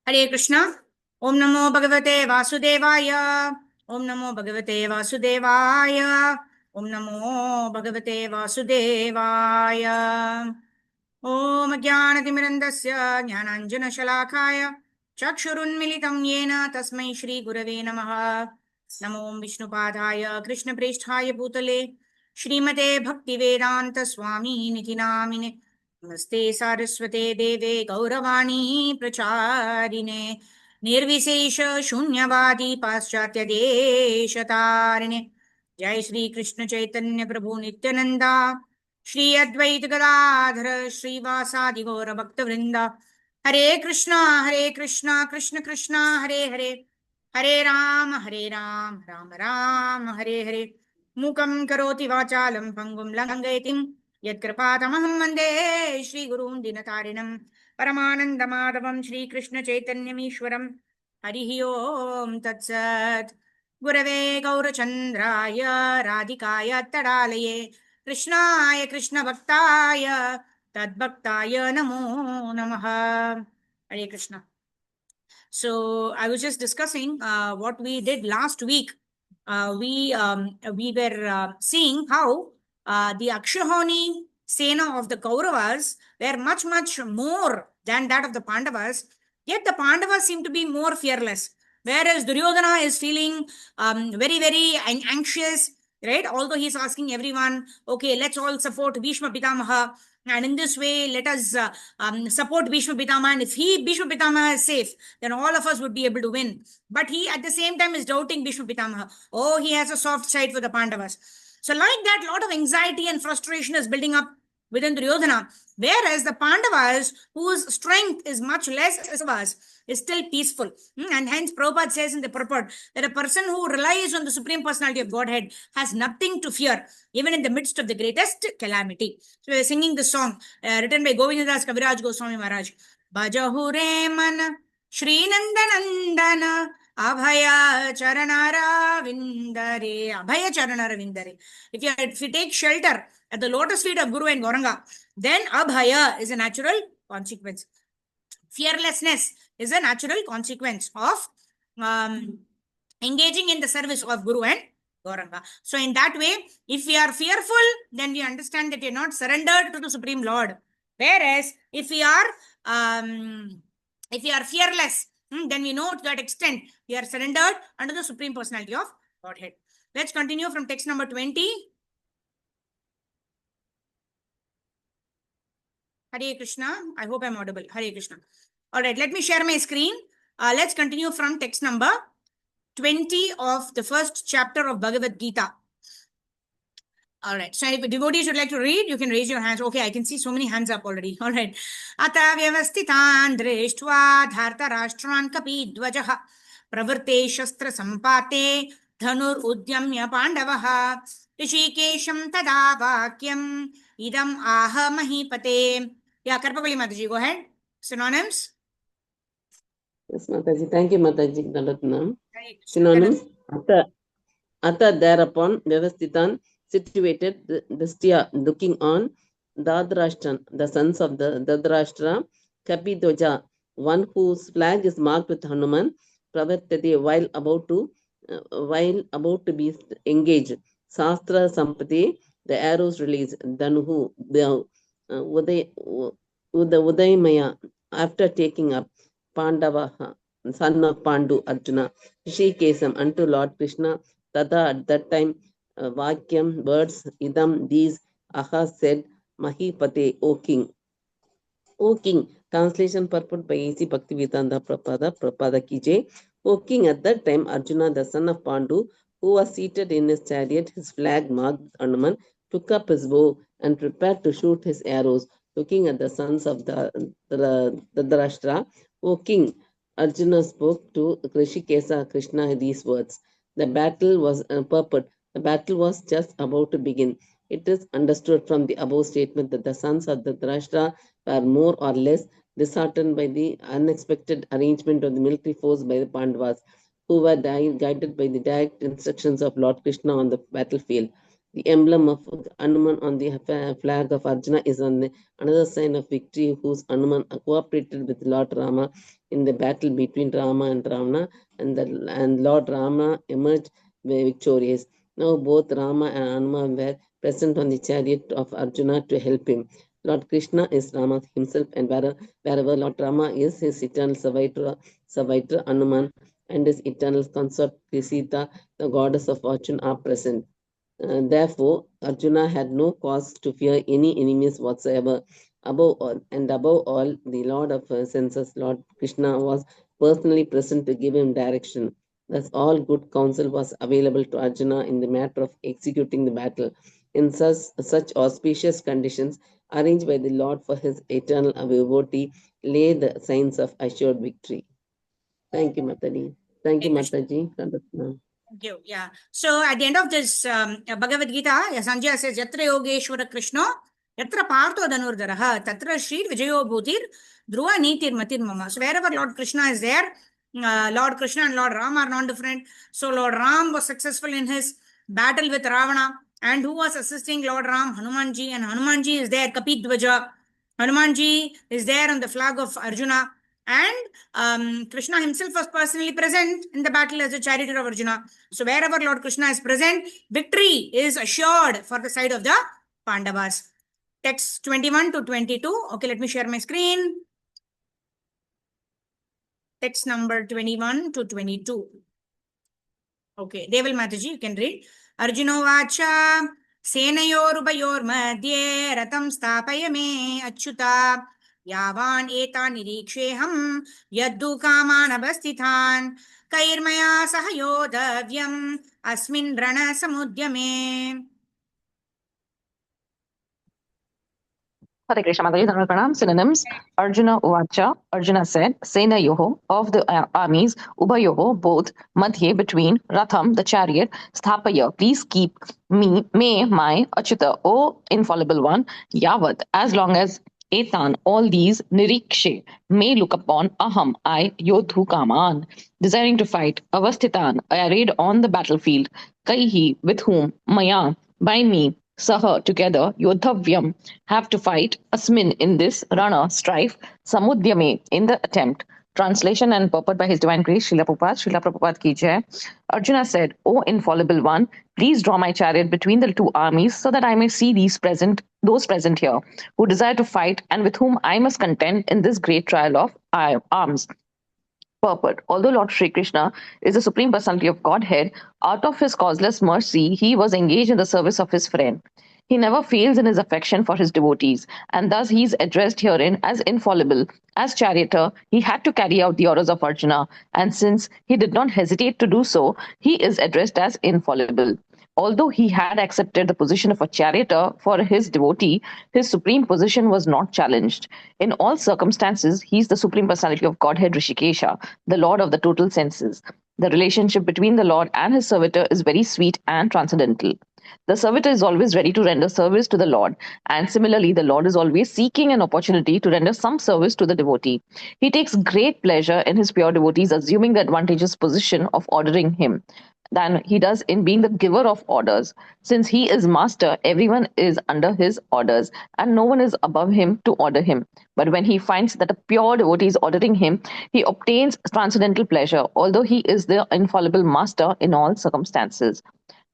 हरे कृष्णा। ओम नमो भगवते वासुदेवाय। ओम नमो भगवते वासुदेवाय। ओम नमो भगवते वासुदेवाय। ओम ज्ञानतिमिरन्दस्य ज्ञानाञ्जनशलाकाय चक्षुरुन्मिलितं येन तस्मै श्रीगुरवे नमः। नमो विष्णुपादाय कृष्णप्रेष्ठाय भूतले श्रीमते भक्तिवेदान्तस्वामिनिति नामिने। नमस्ते सारस्वते देवे गौरवाणी प्रचारिणे निर्विशेष शून्यवादी पाश्चात्य देशतारिणे। जय श्री कृष्ण चैतन्य प्रभु नित्यानंदा श्री अद्वैत गदाधर श्रीवासादि गौर भक्त वृंदा। हरे कृष्णा कृष्ण कृष्णा हरे हरे, हरे राम राम राम हरे हरे। मूकं करोति वाचालं पंगुं लङ्घयति यत्कृपातमहं वन्दे श्रीगुरून् दीनतारिणं परमानन्दमाधवं श्रीकृष्णचैतन्यमीश्वरम्। हरिः ओं तत्सत्। गुरवे गौरचन्द्राय राधिकाय तडालये कृष्णाय कृष्णभक्ताय तद्भक्ताय नमो नमः। हरे Krishna. So I was just discussing what we did last week. We were seeing how the Akshahani Sena of the Kauravas were much more than that of the Pandavas. Yet the Pandavas seem to be more fearless, whereas Duryodhana is feeling very anxious, right? Although he's asking everyone, okay, let's all support Bhishma Pitamaha, and in this way, let us support Bhishma Pitamaha. And if Bhishma Pitamaha is safe, then all of us would be able to win. But he, at the same time, is doubting Bhishma Pitamaha. Oh, he has a soft side for the Pandavas. So, like that, a lot of anxiety and frustration is building up within Duryodhana. Whereas the Pandavas, whose strength is much less as ours, is still peaceful. And hence, Prabhupada says in the purport that a person who relies on the Supreme Personality of Godhead has nothing to fear, even in the midst of the greatest calamity. So, we are singing this song written by Govindadas Kaviraj Goswami Maharaj. Bhajahure man Shri Nandanandana Abhaya Charanara Vindare. Abhaya Charanara Vindare. If you take shelter at the lotus feet of Guru and Gauranga, then Abhaya is a natural consequence. Fearlessness is a natural consequence of engaging in the service of Guru and Gauranga. So, in that way, if we are fearful, then we understand that we are not surrendered to the Supreme Lord. Whereas, if we are fearless, then we know to that extent we are surrendered under the Supreme Personality of Godhead. Let's continue from text number 20. Hare Krishna. I hope I'm audible. Hare Krishna. All right, let me share my screen. Let's continue from text number 20 of the first chapter of Bhagavad Gita. All right. So if devotees would like to read, you can raise your hands. Okay, I can see so many hands up already. All right. Ata vyavasthitan dreshtva dharta rashtran kapidvajaha pravritte shastra sampate dhanur udyamya pandavaha rishikesham tada vakyam idam aha mahipate. Yeah, Karpavali Mataji, go ahead. Synonyms? Yes, Mataji. Thank you, Mataji. Dalatnam. Synonyms. Ata thereupon, Vyavasthitan, situated, Distya, looking on, Dadrashtan, the sons of the Dadrashtra, Kapidwaja, one whose flag is marked with Hanuman, Pravartati, while about to be engaged, Sastra Sampati, the arrows released, Danuhu, the Udaymaya, after taking up, Pandava, son of Pandu, Arjuna, Rishikesam, unto Lord Krishna, Tada, at that time, Vakyam, words, Idam, these, Aha said, Mahipate, O king. O king, translation purport by A.C. Bhaktivedanta Prabhupada Kije. O king, at that time, Arjuna, the son of Pandu, who was seated in his chariot, his flag marked Hanuman, took up his bow and prepared to shoot his arrows, looking at the sons of the Dharashtra. O king, Arjuna spoke to Rishikesa Krishna these words. The battle was The battle was just about to begin. It is understood from the above statement that the sons of the Dharashtra were more or less disheartened by the unexpected arrangement of the military force by the Pandavas, who were guided by the direct instructions of Lord Krishna on the battlefield. The emblem of Hanuman on the flag of Arjuna is another sign of victory, whose Hanuman cooperated with Lord Rama in the battle between Rama and Ravana, and Lord Rama emerged victorious. Now both Rama and Hanuman were present on the chariot of Arjuna to help him. Lord Krishna is Rama himself, and wherever Lord Rama is, his eternal servitor Hanuman and his eternal consort Sita, the goddess of fortune, are present. Therefore, Arjuna had no cause to fear any enemies whatsoever. Above all, the Lord of senses, Lord Krishna, was personally present to give him direction. Thus, all good counsel was available to Arjuna in the matter of executing the battle. In such auspicious conditions, arranged by the Lord for his eternal devotee, lay the signs of assured victory. Thank you, Mataji. Thank you, Mataji. Thank you. Yeah. So at the end of this Bhagavad Gita, Sanjaya says, Yatra Yogeshwara Krishna, Yatra Partho Dhanurdharaha, Tatra Shri Vijayo Bhutir, Dhruva Nitir Matir Mama. So wherever Lord Krishna is there, Lord Krishna and Lord Ram are non-different. So Lord Ram was successful in his battle with Ravana. And who was assisting Lord Ram? Hanumanji. And Hanumanji is there, Kapidwaja. Hanumanji is there on the flag of Arjuna. And Krishna himself was personally present in the battle as a charioteer of Arjuna. So wherever Lord Krishna is present, victory is assured for the side of the Pandavas. Text 21 to 22. Okay, let me share my screen. Text number 21 to 22. Okay, Deval Mataji, you can read. Arjuna Vacha Senayorubayor Madhye Ratam Stapaya Me Achyuta Yavan Eta Niriksheham Yaddu Kaman Abastithan Kairmaya Sahayodavyam Asmin Rana Samudyame. Hare Krishna Mataji, Dhanavad Pranam. Synonyms: Arjuna Uvacha. Arjuna said, Sena Yoho, of the armies, Ubayoho, both, Madhye, between, Ratham, the chariot, Sthapaya, please keep me, my, Achyuta, O infallible one, Yavat, as long as, Etan, all these, Nirikshe, may look upon, Aham, I, Yodhu Kaman, desiring to fight, Avasthitan, arrayed on the battlefield, Kaihi, with whom, Maya, by me, Saha, together, Yodhavyam, have to fight, Asmin, in this, Rana, strife, Samudyame, in the attempt. Translation and purport by His Divine Grace, Srila Prabhupada ki jai. Arjuna said, O infallible one, please draw my chariot between the two armies so that I may see those present here, who desire to fight and with whom I must contend in this great trial of arms. Purport. Although Lord Sri Krishna is the Supreme Personality of Godhead, out of his causeless mercy, he was engaged in the service of his friend. He never fails in his affection for his devotees, and thus he is addressed herein as infallible. As charioteer, he had to carry out the orders of Arjuna, and since he did not hesitate to do so, he is addressed as infallible. Although he had accepted the position of a charioteer for his devotee, his supreme position was not challenged. In all circumstances, he is the Supreme Personality of Godhead Rishikesha, the Lord of the total senses. The relationship between the Lord and his servitor is very sweet and transcendental. The servitor is always ready to render service to the Lord, and similarly, the Lord is always seeking an opportunity to render some service to the devotee. He takes great pleasure in his pure devotees assuming the advantageous position of ordering him than he does in being the giver of orders. Since he is master, everyone is under his orders, and no one is above him to order him. But when he finds that a pure devotee is ordering him, he obtains transcendental pleasure, although he is the infallible master in all circumstances.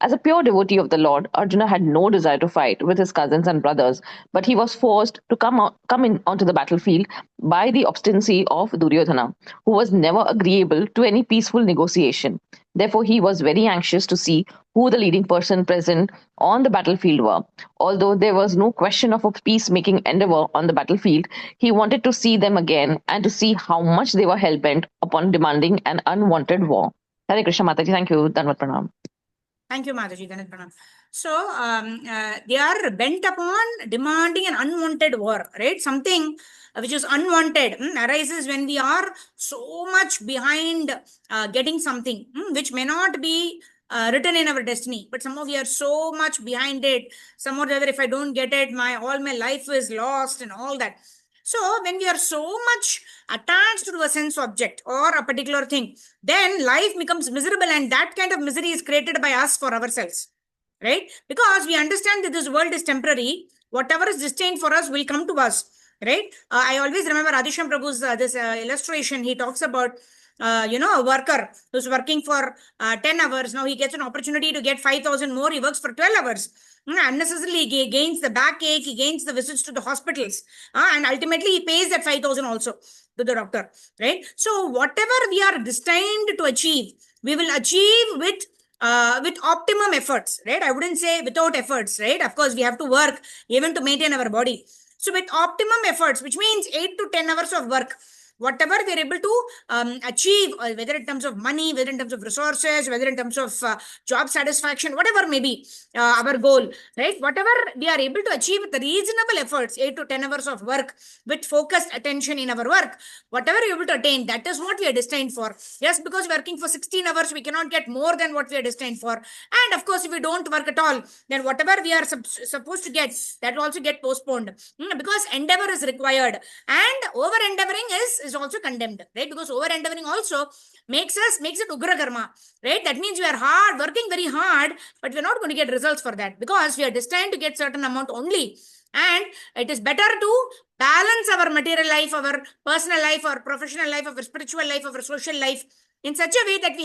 As a pure devotee of the Lord, Arjuna had no desire to fight with his cousins and brothers, but he was forced to come in onto the battlefield by the obstinacy of Duryodhana, who was never agreeable to any peaceful negotiation. Therefore, he was very anxious to see who the leading person present on the battlefield were. Although there was no question of a peacemaking endeavor on the battlefield, he wanted to see them again and to see how much they were hell-bent upon demanding an unwanted war. Hare Krishna Mataji, thank you. Dhanavad Pranam. Thank you, Mataji. So, they are bent upon demanding an unwanted war, right? Something which is unwanted arises when we are so much behind getting something which may not be written in our destiny, but somehow we are so much behind it. Somehow or the other, if I don't get it, all my life is lost and all that. So when we are so much attached to a sense object or a particular thing, then life becomes miserable, and that kind of misery is created by us for ourselves. right? Because we understand that this world is temporary. Whatever is destined for us will come to us, right? I always remember Adisham Prabhu's this illustration. He talks about a worker who's working for 10 hours. Now he gets an opportunity to get 5,000 more. He works for 12 hours. Unnecessarily, he gains the backache, he gains the visits to the hospitals, and ultimately he pays that 5,000 also to the doctor, right? So whatever we are destined to achieve, we will achieve with optimum efforts, right? I wouldn't say without efforts, right? Of course, we have to work even to maintain our body. So with optimum efforts, which means 8 to 10 hours of work, whatever we are able to achieve, whether in terms of money, whether in terms of resources, whether in terms of job satisfaction, whatever may be our goal, right? Whatever we are able to achieve with the reasonable efforts, 8 to 10 hours of work with focused attention in our work, whatever you're able to attain, that is what we are destined for. Yes, because working for 16 hours, we cannot get more than what we are destined for. And of course, if we don't work at all, then whatever we are supposed to get, that will also get postponed, because endeavor is required, and over endeavoring is also condemned, right? Because over endeavoring also makes it ugra karma, right? That means we are working very hard, but we're not going to get results for that, because we are destined to get certain amount only. And it is better to balance our material life, our personal life, our professional life, our spiritual life, our social life in such a way that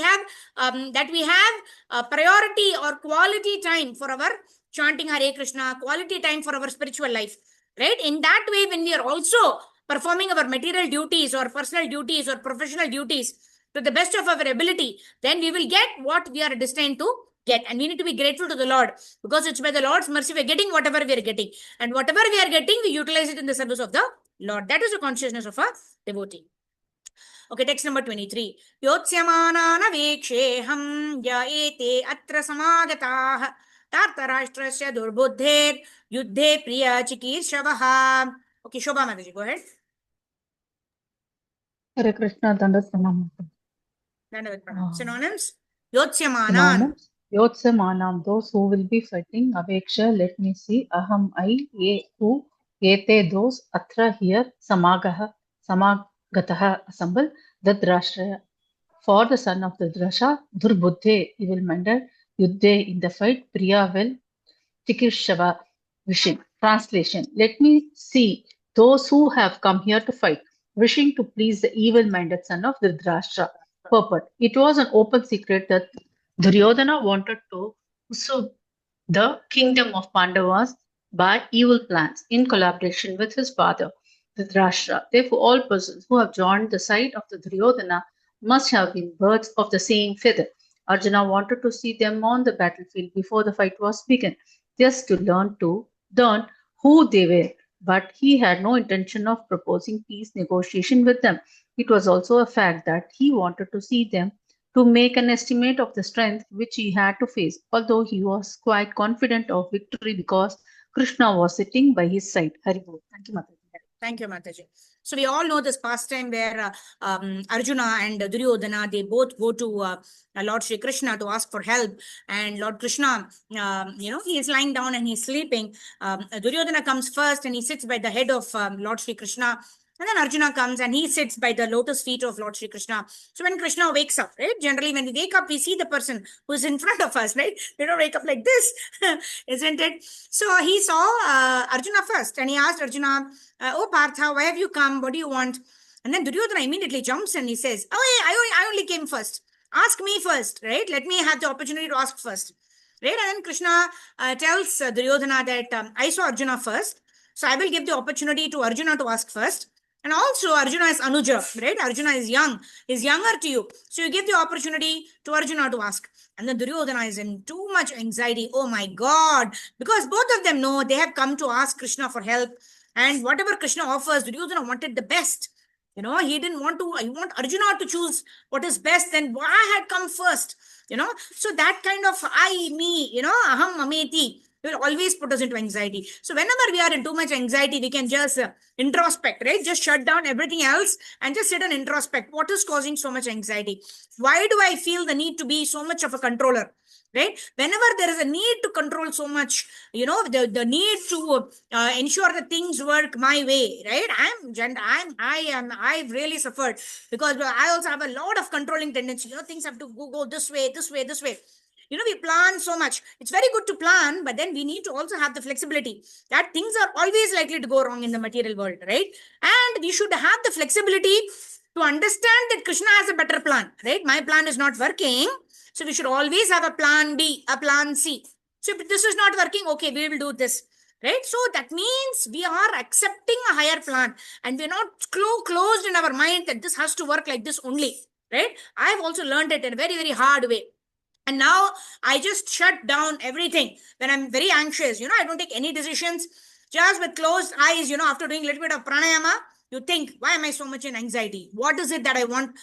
we have a priority or quality time for our chanting Hare Krishna, quality time for our spiritual life, right? In that way, when we are also performing our material duties or personal duties or professional duties to the best of our ability, then we will get what we are destined to get. And we need to be grateful to the Lord, because it's by the Lord's mercy we are getting whatever we are getting. And whatever we are getting, we utilize it in the service of the Lord. That is the consciousness of a devotee. Okay, text number 23. Yotsyamana veksheham yaete atra samagataah tartarashtrasya durbuddher yuddhe priya chikirshavaha. Okay, Shobha Mataji, go ahead. Hare Krishna, Dandavat Pranam. Dandavat Pranam. Synonyms? Yotsyamana. Synonyms. Yotsamanam, those who will be fighting. Aveksha, let me see. Aham, I, ye, who, yete, those, atra, here, samagaha, samagataha, assemble, Dhadrashtraya. For the son of Dhadrasha, Durbuddhe, evil-minded, Yuddhe, in the fight, Priya, well, Chikirshava, wishing. Translation. Let me see those who have come here to fight, wishing to please the evil-minded son of Dhritarashtra. Purport. It was an open secret that Duryodhana wanted to usurp the kingdom of Pandavas by evil plans in collaboration with his father, Dhritarashtra. Therefore, all persons who have joined the side of the Duryodhana must have been birds of the same feather. Arjuna wanted to see them on the battlefield before the fight was begun, just to learn who they were. But he had no intention of proposing peace negotiation with them. It was also a fact that he wanted to see them to make an estimate of the strength which he had to face, although he was quite confident of victory because Krishna was sitting by his side. Haribol. Thank you, Mataji. Thank you, Mataji. So we all know this pastime where Arjuna and Duryodhana, they both go to Lord Shri Krishna to ask for help. And Lord Krishna, he is lying down and he's sleeping. Duryodhana comes first and he sits by the head of Lord Shri Krishna. And then Arjuna comes and he sits by the lotus feet of Lord Shri Krishna. So when Krishna wakes up, right? Generally, when we wake up, we see the person who is in front of us, right? We don't wake up like this, isn't it? So he saw Arjuna first and he asked Arjuna, oh Partha, why have you come? What do you want? And then Duryodhana immediately jumps and he says, oh, hey, I only came first. Ask me first, right? Let me have the opportunity to ask first, right? And then Krishna tells Duryodhana that I saw Arjuna first. So I will give the opportunity to Arjuna to ask first. And also Arjuna is Anuja, right? Arjuna is young, is younger to you. So you give the opportunity to Arjuna to ask. And then Duryodhana is in too much anxiety. Oh my God. Because both of them know they have come to ask Krishna for help. And whatever Krishna offers, Duryodhana wanted the best. He didn't want to, he want Arjuna to choose what is best. Then I had come first, So that kind of I, me, aham, mameti, will always put us into anxiety. So whenever we are in too much anxiety, we can just introspect, right? Just shut down everything else and just sit and introspect. What is causing so much anxiety? Why do I feel the need to be so much of a controller? Right? Whenever there is a need to control so much, the need to ensure that things work my way, right? I've really suffered because I also have a lot of controlling tendency. Things have to go this way, this way, this way. we plan so much. It's very good to plan, but then we need to also have the flexibility that things are always likely to go wrong in the material world, right? And we should have the flexibility to understand that Krishna has a better plan, right? My plan is not working, so we should always have a plan B, a plan C. So if this is not working, okay, we will do this, right? So that means we are accepting a higher plan, and we're not closed in our mind that this has to work like this only, right? I've also learned it in a very, very hard way. And now I just shut down everything when I'm very anxious. I don't take any decisions, just with closed eyes. After doing a little bit of pranayama, you think, why am I so much in anxiety? What is it that I want,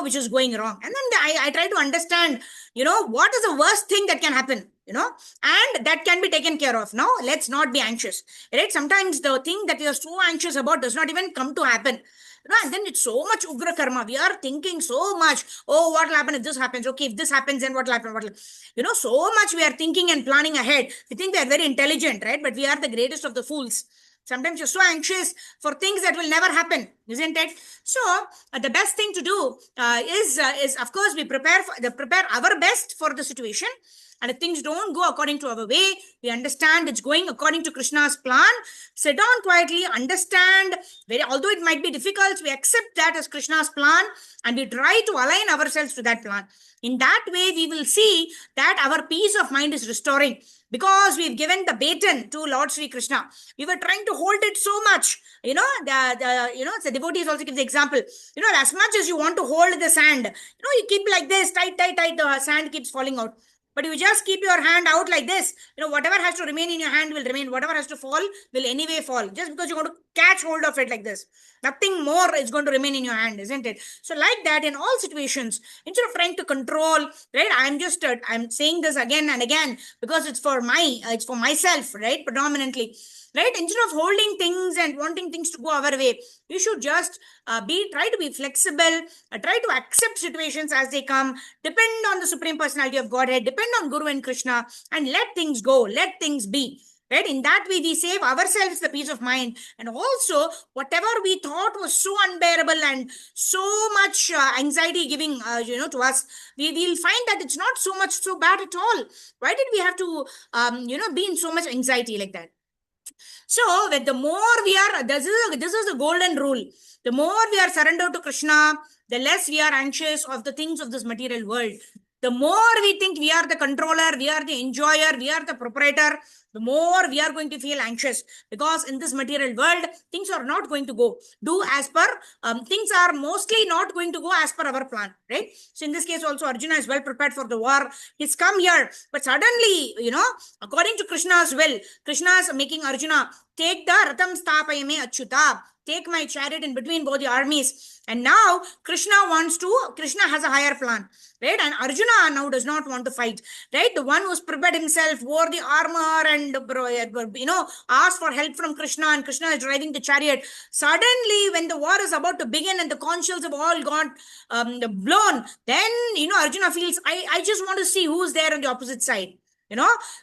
which is going wrong? And then I try to understand, what is the worst thing that can happen, and that can be taken care of. Now, let's not be anxious, right? Sometimes the thing that we are so anxious about does not even come to happen. And then it's so much ugra karma. We are thinking so much. Oh, what will happen if this happens? Okay, if this happens, then what will happen? So much we are thinking and planning ahead. We think we are very intelligent, right? But we are the greatest of the fools. Sometimes you're so anxious for things that will never happen, isn't it? So the best thing to do is of course we prepare our best for the situation. And if things don't go according to our way, we understand it's going according to Krishna's plan. Sit down quietly, understand, although it might be difficult, we accept that as Krishna's plan, and we try to align ourselves to that plan. In that way, we will see that our peace of mind is restoring, because we've given the baton to Lord Sri Krishna. We were trying to hold it so much. The devotees also give the example. As much as you want to hold the sand, you keep like this, tight, the sand keeps falling out. But you just keep your hand out like this, whatever has to remain in your hand will remain. Whatever has to fall will anyway fall. Just because you're going to catch hold of it like this, nothing more is going to remain in your hand, isn't it? So like that, in all situations, instead of trying to control, right? I'm saying this again and again because it's for myself, right? Predominantly. Right? Instead of holding things and wanting things to go our way, we should just try to be flexible, try to accept situations as they come, depend on the Supreme Personality of Godhead, depend on Guru and Krishna, and let things go, let things be. Right? In that way, we save ourselves the peace of mind. And also, whatever we thought was so unbearable and so much anxiety giving, to us, we will find that it's not so bad at all. Why did we have to, be in so much anxiety like that? So, the more we are, this is the golden rule. The more we are surrendered to Krishna, the less we are anxious of the things of this material world. The more we think we are the controller, we are the enjoyer, we are the proprietor, the more we are going to feel anxious, because in this material world, things are not going to things are mostly not going to go as per our plan, right? So in this case also, Arjuna is well prepared for the war. He's come here, but suddenly, according to Krishna's will, Krishna is making Arjuna take the Ratham Stapayame Achyuta, take my chariot in between both the armies. And now Krishna has a higher plan, right? And Arjuna now does not want to fight, right? The one who's prepared himself, wore the armor and, asked for help from Krishna, and Krishna is driving the chariot. Suddenly, when the war is about to begin and the conch shells have all got blown, then, Arjuna feels, I just want to see who's there on the opposite side.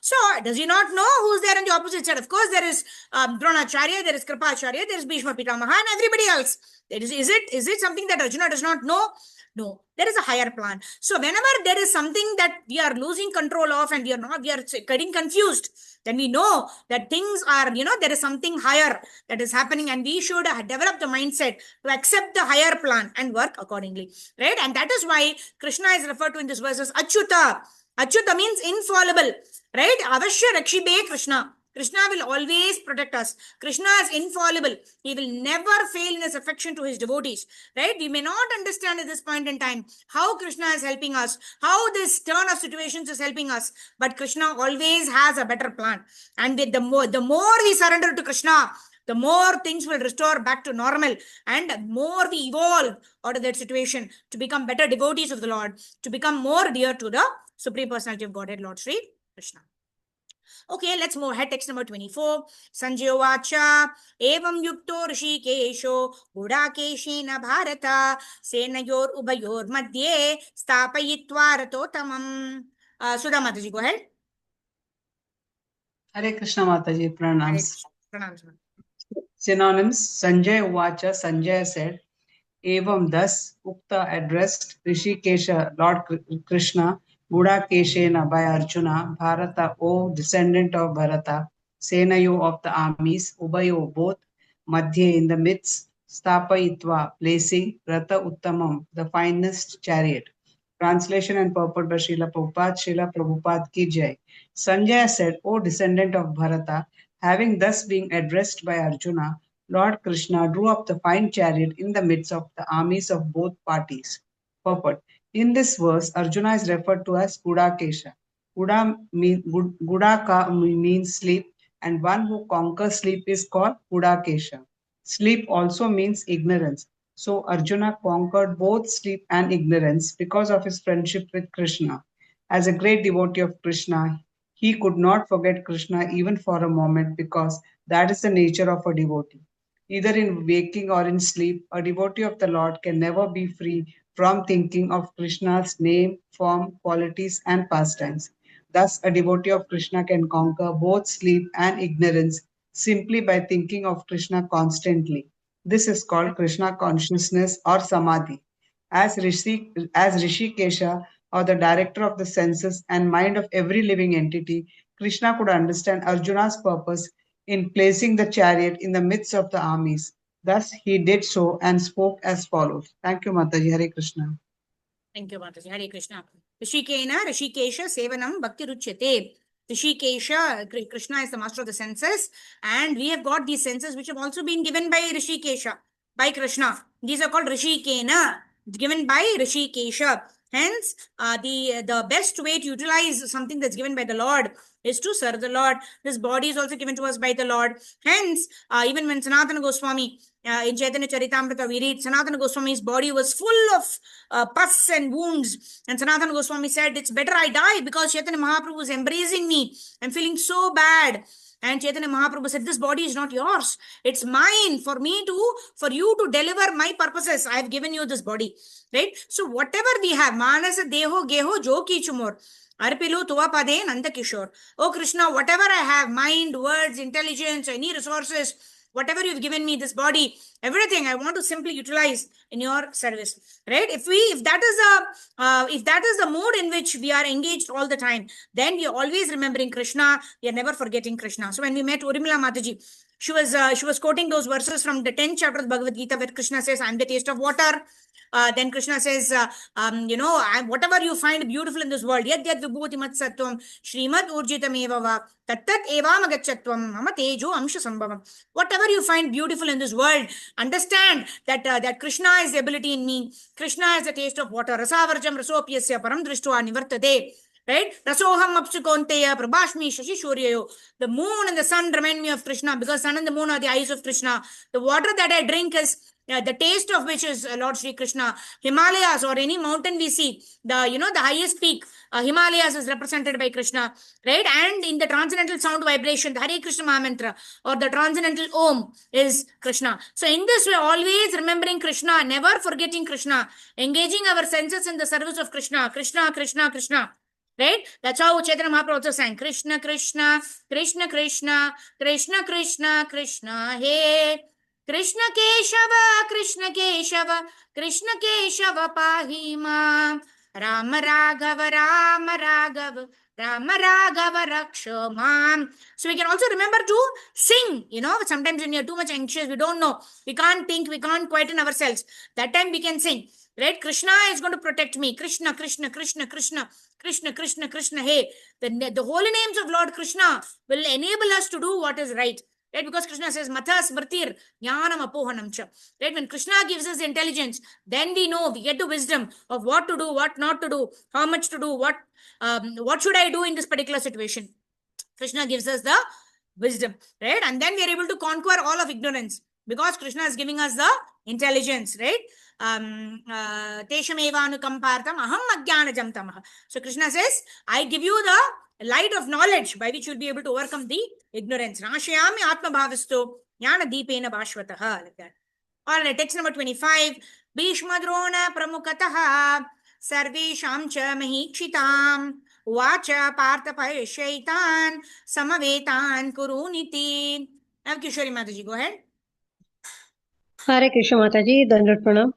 So does he not know who's there on the opposite side? Of course, there is Dronacharya, there is Kripacharya, there is Bhishma Pitamaha, and everybody else. Is it something that Arjuna does not know? No, there is a higher plan. So whenever there is something that we are losing control of and we are getting confused, then we know that things are, there is something higher that is happening, and we should develop the mindset to accept the higher plan and work accordingly, right? And that is why Krishna is referred to in this verses Achyuta. Achyuta means infallible, right? Avashya Rakshibe Krishna. Krishna will always protect us. Krishna is infallible. He will never fail in his affection to his devotees, right? We may not understand at this point in time how Krishna is helping us, how this turn of situations is helping us, but Krishna always has a better plan. And the more we surrender to Krishna, the more things will restore back to normal, and more we evolve out of that situation to become better devotees of the Lord, to become more dear to the Supreme Personality of Godhead, Lord Sri Krishna. Okay, let's move ahead. Text number 24. Sanjaya Vacha Evam Yukto Rishikesho Gudakeshena Bharata Senayor Ubayor Madhye Stapayitva Ratotamam. Sudha Mataji, go ahead. Hare Krishna Mataji, pranams. Pranams. Synonyms: Sanjaya Vacha, Sanjaya said, Evam thus, Ukta addressed Rishikesha, Lord Krishna, Gudakeshena by Arjuna, Bharata, O descendant of Bharata, Senayo of the armies, Ubayo both, Madhye in the midst, Stapayitva, placing, Rata Uttamam, the finest chariot. Translation and purport by Srila Prabhupada. Srila Prabhupada ki jai. Sanjaya said, O descendant of Bharata, having thus been addressed by Arjuna, Lord Krishna drew up the fine chariot in the midst of the armies of both parties. Purport. In this verse, Arjuna is referred to as Gudakesha. Gudaka means sleep, and one who conquers sleep is called Gudakesha. Sleep also means ignorance. So Arjuna conquered both sleep and ignorance because of his friendship with Krishna. As a great devotee of Krishna, he could not forget Krishna even for a moment because that is the nature of a devotee. Either in waking or in sleep, a devotee of the Lord can never be free from thinking of Krishna's name, form, qualities, and pastimes. Thus, a devotee of Krishna can conquer both sleep and ignorance simply by thinking of Krishna constantly. This is called Krishna consciousness or samadhi. As Rishikesha, or the director of the senses and mind of every living entity, Krishna could understand Arjuna's purpose in placing the chariot in the midst of the armies. Thus, he did so and spoke as follows. Thank you, Mataji. Hare Krishna. Thank you, Mataji. Hare Krishna. Rishikena, Rishikesha, Sevanam, Bhakti Ruchyate. Rishikesha, Krishna is the master of the senses, and we have got these senses which have also been given by Rishikesha, by Krishna. These are called Rishikena, given by Rishikesha. Hence, the best way to utilize something that's given by the Lord is to serve the Lord. This body is also given to us by the Lord. Hence, even when Sanatana Goswami, in Chaitanya Charitamrita, we read Sanatana Goswami's body was full of pus and wounds. And Sanatana Goswami said, it's better I die because Chaitanya Mahaprabhu is embracing me. I'm feeling so bad. And Chaitanya Mahaprabhu said, this body is not yours. It's mine for you to deliver my purposes. I have given you this body. Right? So whatever we have, Manasa Deho Geho Jo Kichumor, Arpilu Tuapade Nanda Kishore. Oh Krishna, whatever I have, mind, words, intelligence, any resources, whatever you've given me, this body, everything, I want to simply utilize in your service. Right? If that is the mood in which we are engaged all the time, then we are always remembering Krishna. We are never forgetting Krishna. So when we met Urimila Mataji, she was quoting those verses from the 10th chapter of Bhagavad Gita, where Krishna says, I'm the taste of water. Then Krishna says, whatever you find beautiful in this world, yad vibhuti mat sattvam, shrimad urjitam evava, tattat evam agachatvam, mama tejo amsha sambhavam. Whatever you find beautiful in this world, understand that Krishna is the ability in me. Krishna is the taste of water. Rasavarjam rasopyasya param drishtva nivartate. Right? Rasoham apsukonteya prabhashmi shashi shuryayo. The moon and the sun remind me of Krishna because sun and the moon are the eyes of Krishna. The water that I drink is the taste of which is Lord Sri Krishna. Himalayas or any mountain we see, the highest peak, Himalayas is represented by Krishna, right? And in the transcendental sound vibration, the Hare Krishna Mahamantra or the transcendental Om is Krishna. So in this way, always remembering Krishna, never forgetting Krishna, engaging our senses in the service of Krishna, Krishna, Krishna, Krishna. Right? That's how Chaitanya Mahaprabhu also sang. Krishna, Krishna, Krishna, Krishna, Krishna, Krishna, Krishna, Hey. Krishna Keshava, Krishna Keshava, Krishna Keshava Pahima. Rama Raghava, Rama Raghava, Rama Raghava Rakshamam. So we can also remember to sing. Sometimes when you're too much anxious, we don't know. We can't think, we can't quieten ourselves. That time we can sing. Right? Krishna is going to protect me. Krishna, Krishna, Krishna, Krishna, Krishna, Krishna, Krishna. Hey, the holy names of Lord Krishna will enable us to do what is right. Right? Because Krishna says, Matha Smritir Jnanam Apohanam Cha. Right? When Krishna gives us intelligence, then we know, we get the wisdom of what to do, what not to do, how much to do, what should I do in this particular situation. Krishna gives us the wisdom. Right? And then we are able to conquer all of ignorance because Krishna is giving us the intelligence. Right? Teshamevanukampartam aham ajnanajam tamah. So Krishna says, I give you the light of knowledge by which you'll be able to overcome the ignorance. Rashayami atma bhavasto jnana deepena bhashvataha. Like that. All right, text number 25. Bhishma Drona pramukataha sarvesham cha mahikshitam vacha partha payashaitan samavetan kuruniti. Now Kishori Mataji, go ahead. Hare Krishna Mataji, Dandavat Pranam.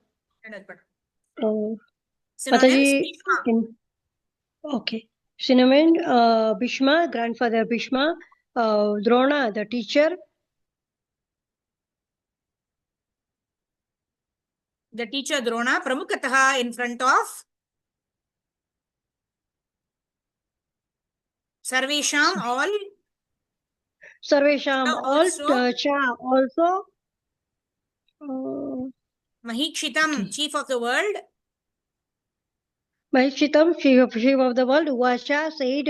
Mataji, Okay. Cinnamon, Bhishma, grandfather Bhishma, Drona, the teacher, The teacher Drona, Pramukataha in front of Sarvesham, all. Sarvesham, all, Also Cha, also, uh, Mahikshitam, okay. chief of the world. Mahishitam, chief of the world, Vasha said,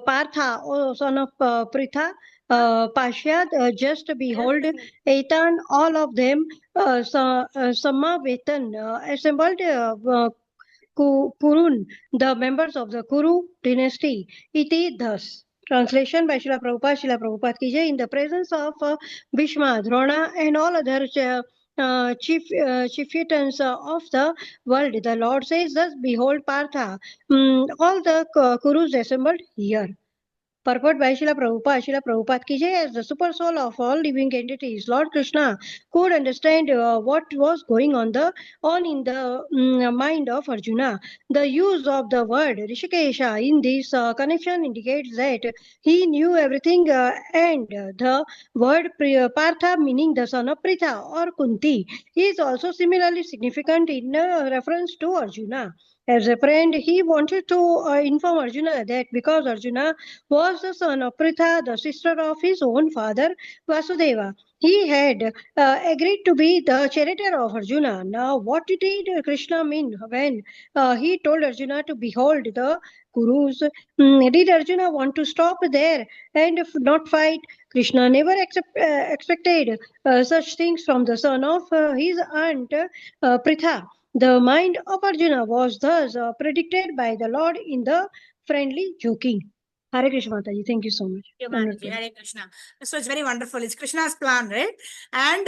Partha, oh, son of Pritha, Pashyad, just behold, Ethan, all of them, Samavetan, assembled Kurun, the members of the Kuru dynasty. Iti thus. Translation by Srila Prabhupada. Srila Prabhupada ki jai. In the presence of Bhishma, Drona, and all other chieftains of the world, the Lord says, thus, behold, Partha, all the Kurus assembled here. Purport by Srila Prabhupada. Srila Prabhupada ki jai, as the super soul of all living entities, Lord Krishna could understand what was going on in the mind of Arjuna. The use of the word Rishikesha in this connection indicates that he knew everything, and the word Partha, meaning the son of Pritha or Kunti, is also similarly significant in reference to Arjuna. As a friend, he wanted to inform Arjuna that because Arjuna was the son of Pritha, the sister of his own father Vasudeva, he had agreed to be the charioteer of Arjuna. Now, what did Krishna mean when he told Arjuna to behold the Kurus? Did Arjuna want to stop there and not fight? Krishna never expected such things from the son of his aunt Pritha. The mind of Arjuna was thus predicted by the Lord in the friendly joking. Hare Krishna Mataji, thank you so much. Mataji, Hare Krishna. So it's very wonderful. It's Krishna's plan, right? And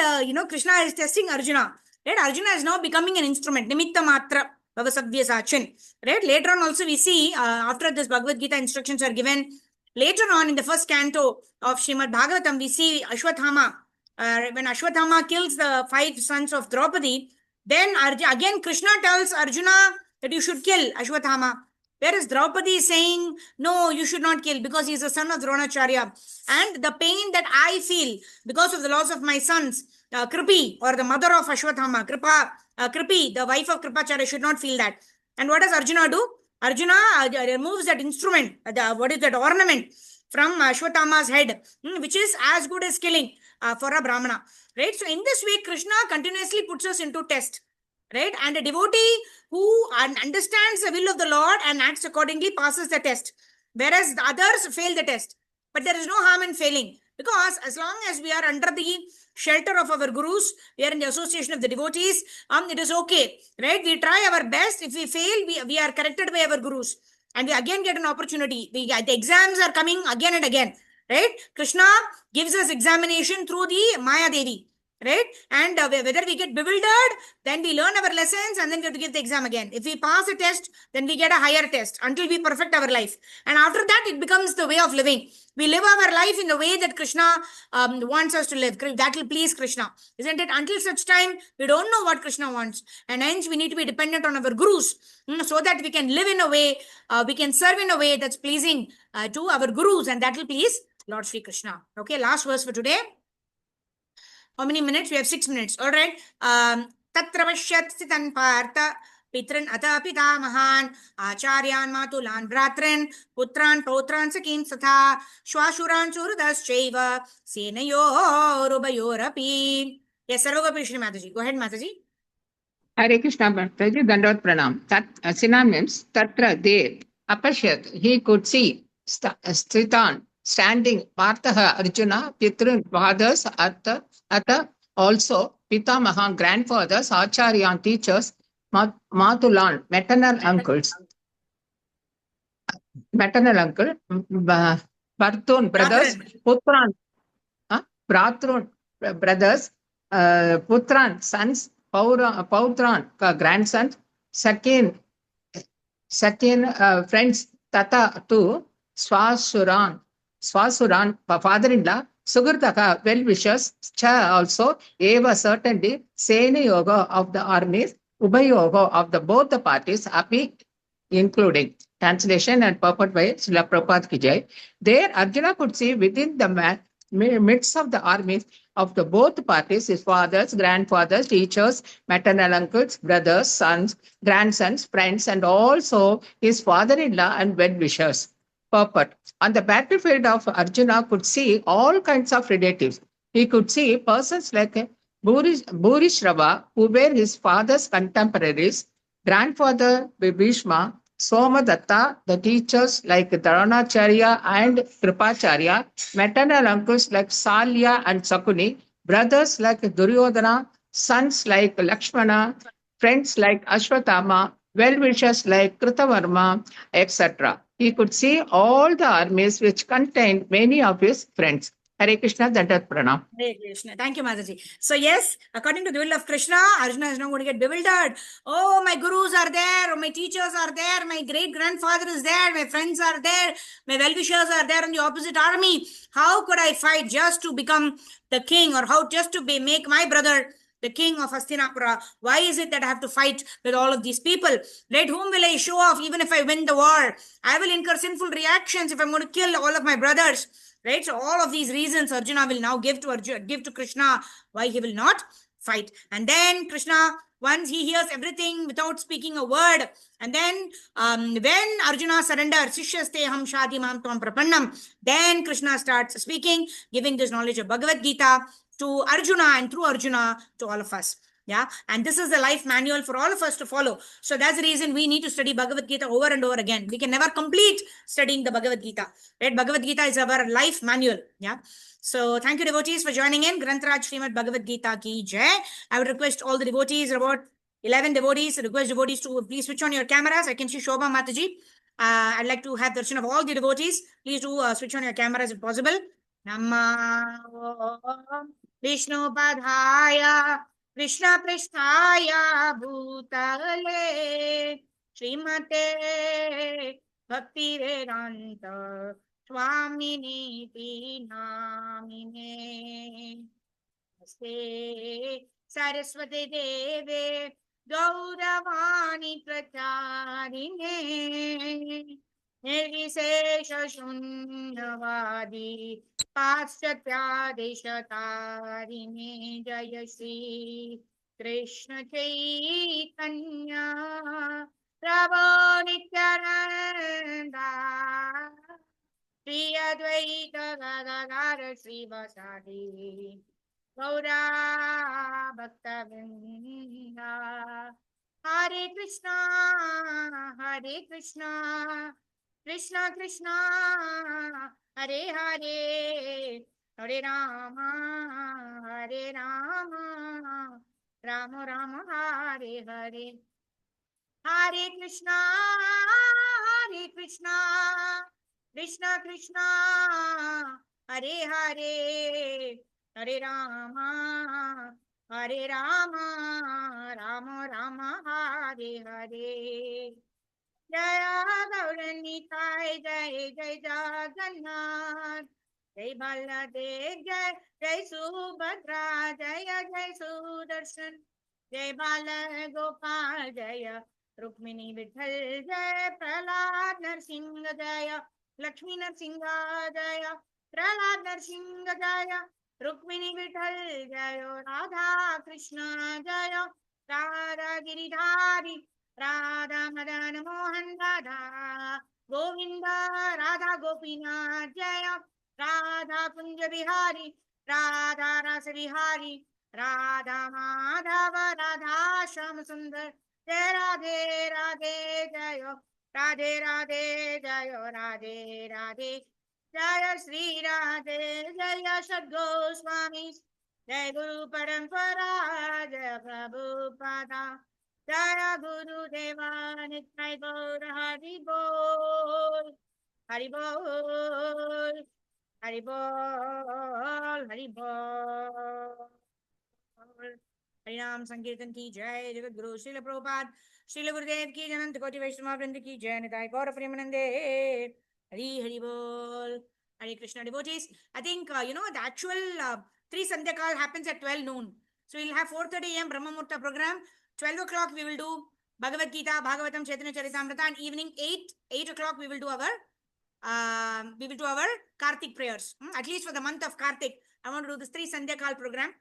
Krishna is testing Arjuna. Right? Arjuna is now becoming an instrument. Nimitta matra Bhavasabhya Sachin. Right? Later on also we see, after this Bhagavad Gita instructions are given, later on in the first canto of Srimad Bhagavatam, we see Ashwathama. When Ashwathama kills the 5 sons of Draupadi, then again Krishna tells Arjuna that you should kill Ashwathama. Whereas Draupadi is saying, no, you should not kill because he is the son of Dronacharya. And the pain that I feel because of the loss of my sons, Kripi, or the mother of Ashwathama, Kripi, the wife of Kripacharya, should not feel that. And what does Arjuna do? Arjuna removes that instrument, what is that ornament from Ashwathama's head, which is as good as killing for a Brahmana. Right? So in this way, Krishna continuously puts us into test. Right? And a devotee who understands the will of the Lord and acts accordingly passes the test. Whereas the others fail the test. But there is no harm in failing. Because as long as we are under the shelter of our gurus, we are in the association of the devotees, it is okay. Right? We try our best. If we fail, we are corrected by our gurus. And we again get an opportunity. The exams are coming again and again. Right? Krishna gives us examination through the Maya Devi. Right? And whether we get bewildered, then we learn our lessons and then we have to give the exam again. If we pass a test, then we get a higher test until we perfect our life. And after that, it becomes the way of living. We live our life in the way that Krishna wants us to live. That will please Krishna. Isn't it? Until such time, we don't know what Krishna wants. And hence, we need to be dependent on our gurus so that we can live in a way, we can serve in a way that's pleasing to our gurus. And that will please Lord Sri Krishna. Okay, last verse for today. How many minutes? We have 6 minutes. All right. Tatra pashyat sitan partha pitran ata pitamahan acharyan matulan bratran putran pautran sakin satha shwashuran churdaschaiva senayorubayorapi. Yes, Sarvagopi Shri Mataji. Go ahead, Mataji. Hare Krishna Mataji, Dandavat Pranam. Synonyms, Tatra, there. Apashyat, he could see. Stritan, standing. Partha, Arjuna, Pitrun, fathers, Atha, also Pitamaha, grandfathers, Acharyan, teachers, Matulan, maternal uncle, Bartun, brothers, Putran, Bratrun, brothers, Putran, sons, Pautran, grandsons, Sakin, friends, Tata, two, Swasuran, father-in-law, Sugurdaka, well-wishers, Cha also, Eva certainly, Sena Yoga of the armies, Ubayoga of the both the parties, Api, including translation and purport by Srila Prabhupada Ki Jai. There, Arjuna could see within the midst of the armies of the both parties, his fathers, grandfathers, teachers, maternal uncles, brothers, sons, grandsons, friends, and also his father-in-law and well-wishers. Purport. On the battlefield of Arjuna could see all kinds of relatives. He could see persons like Bhurishrava, who were his father's contemporaries, grandfather Bhishma, Somadatta, the teachers like Dronacharya and Kripacharya, maternal uncles like Salya and Sakuni, brothers like Duryodhana, sons like Lakshmana, friends like Ashwatthama, well-wishers like Kritavarma, etc. He could see all the armies which contained many of his friends. Hare Krishna, Dandavat Pranam. Hare Krishna. Thank you, Mataji. So yes, according to the will of Krishna, Arjuna is not going to get bewildered. Oh, my gurus are there, my teachers are there, my great grandfather is there, my friends are there, my well-wishers are there in the opposite army. How could I fight just to become the king, or how just to make my brother the king of Hastinapura? Why is it that I have to fight with all of these people? Let whom will I show off even if I win the war? I will incur sinful reactions if I'm going to kill all of my brothers. Right? So all of these reasons Arjuna will now give to Krishna why he will not fight. And then Krishna, once he hears everything without speaking a word, and then when Arjuna surrenders, Sishyaste ham shadi mam tvam prapannam, then Krishna starts speaking, giving this knowledge of Bhagavad Gita to Arjuna, and through Arjuna to all of us. Yeah, and this is the life manual for all of us to follow. So that's the reason we need to study Bhagavad Gita over and over again. We can never complete studying the Bhagavad Gita. Right? Bhagavad Gita is our life manual. Yeah. So thank you, devotees, for joining in. Grantaraj Srimad Bhagavad Gita ki jai. I would request all the devotees, about 11 devotees, request devotees to please switch on your cameras. I can see Shobha Mataji. I'd like to have darshan of all the devotees. Please do switch on your cameras if possible. Namma Vishnu Padhaya Krishna Pristhaya Bhutale Srimate Bhakti Vedanta Swamini Namine Namaste Saraswati Deve Gauravani Pracharine Nirvisesha Shunyavadi Paschatyadeshatarine Jaya Shri Krishna Chaitanya Prabhu Nityananda Shri Advaita Gadadhara Srivasadi Gaura Bhakta Vrinda Hare Krishna Krishna Krishna Hare Hare Hare Rama Rama Rama Hare Hare Hare Krishna Krishna Krishna Hare Hare Hare Rama Rama Rama Hare Hare Jaya Gauranitai Jai Jai Jagannath Jai Baladev Jai Subhadra Jaya Jai Sudarshan Jai Bala Gopal Jaya Rukmini Vithal Jai Prahlad Narsingha Jaya Lakshmi Narsingha Jaya Prahlad Narsingha Jaya Rukmini Vithal Jaya Radha Krishna Jaya Radha Giridhari Radha Madan Mohan Radha Govinda Radha Gopinath Jaya Radha Kunja Bihari Radha Rasa Bihari Radha Madhava Radha Sham Sundar Jai Radhe Radhe Jayo Radhe Radhe Jayo Radhe Radhe Jaya Sri Radhe Jaya Sadguru Swami Jai Guru Parampara Jaya Prabhupada Jaya Guru Deva Nitai Gaur Hari Bol Hari Bol Hari Bol Hari Bol Harinam Sankirtan ki jai Jagat Guru Srila Prabhupada Srila Gurudev ki Janant Koti Vaishnava Vrinda ki jai Nitai Gaur Premanande Hari Bol Hare Krishna devotees. I think the actual 3 Sandhya Kal happens at 12 noon. So we'll have 4:30 a.m. Brahma Murta program. 12 o'clock we will do Bhagavad Gita, Bhagavatam, Chaitanya Charitamrita, and evening 8 o'clock we will do our Kartik prayers. At least for the month of Kartik, I want to do this 3 Sandhya Kal program.